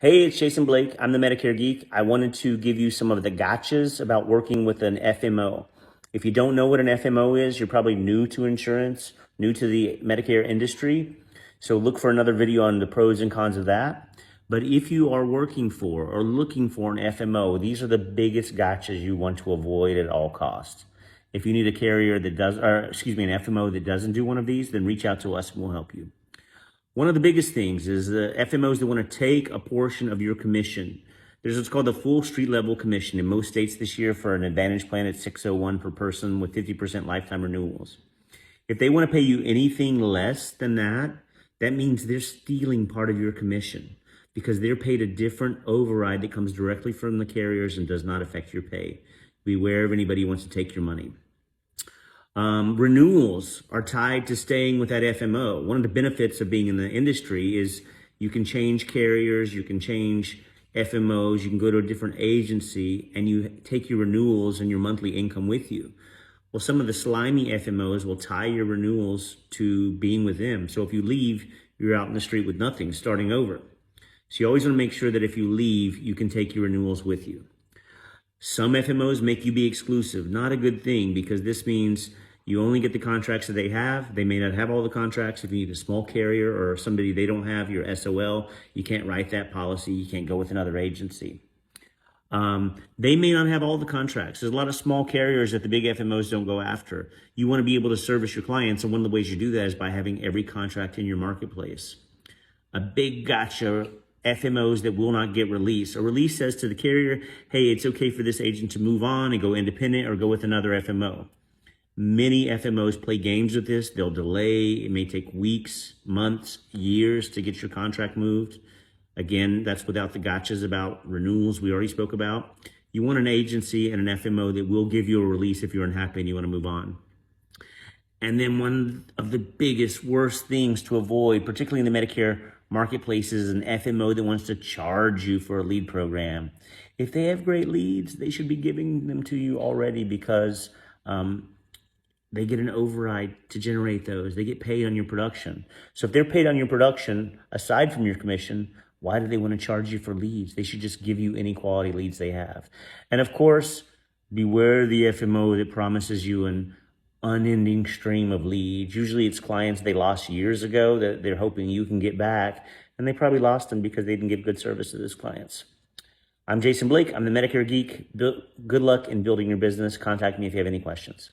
Hey, it's Jason Blake. I'm the Medicare Geek. I wanted to give you some of the gotchas about working with an FMO. If you don't know what an FMO is, you're probably new to insurance, new to the Medicare industry. So look for another video on the pros and cons of that. But if you are working for or looking for an FMO, these are the biggest gotchas you want to avoid at all costs. If you need a carrier that does, or excuse me, an FMO that doesn't do one of these, then reach out to us and we'll help you. One of the biggest things is the FMOs that want to take a portion of your commission. There's what's called the full street level commission in most states this year for an Advantage plan at $601 per person with 50% lifetime renewals. If they want to pay you anything less than that, that means they're stealing part of your commission because they're paid a different override that comes directly from the carriers and does not affect your pay. Beware of anybody who wants to take your money. Renewals are tied to staying with that FMO. One of the benefits of being in the industry is you can change carriers, you can change FMOs, you can go to a different agency, and you take your renewals and your monthly income with you. Well, some of the slimy FMOs will tie your renewals to being with them. So if you leave, you're out in the street with nothing, starting over. So you always want to make sure that if you leave, you can take your renewals with you. Some FMOs make you be exclusive. Not a good thing, because this means you only get the contracts that they have. They may not have all the contracts. If you need a small carrier or somebody they don't have, your SOL, you can't write that policy. You can't go with another agency. They may not have all the contracts. There's a lot of small carriers that the big FMOs don't go after. You want to be able to service your clients, and one of the ways you do that is by having every contract in your marketplace. A big gotcha: FMOs that will not get released. A release says to the carrier, hey, it's okay for this agent to move on and go independent or go with another FMO. Many FMOs play games with this. They'll delay. It may take weeks, months, years to get your contract moved. Again, that's without the gotchas about renewals we already spoke about. You want an agency and an FMO that will give you a release if you're unhappy and you want to move on. And then one of the biggest, worst things to avoid, particularly in the Medicare marketplace, is an FMO that wants to charge you for a lead program. If they have great leads, they should be giving them to you already, because they get an override to generate those. They get paid on your production. So if they're paid on your production, aside from your commission, why do they want to charge you for leads? They should just give you any quality leads they have. And of course, beware the FMO that promises you an unending stream of leads. Usually it's clients they lost years ago that they're hoping you can get back, and they probably lost them because they didn't give good service to those clients. I'm Jason Blake. I'm the Medicare Geek. Good luck in building your business. Contact me if you have any questions.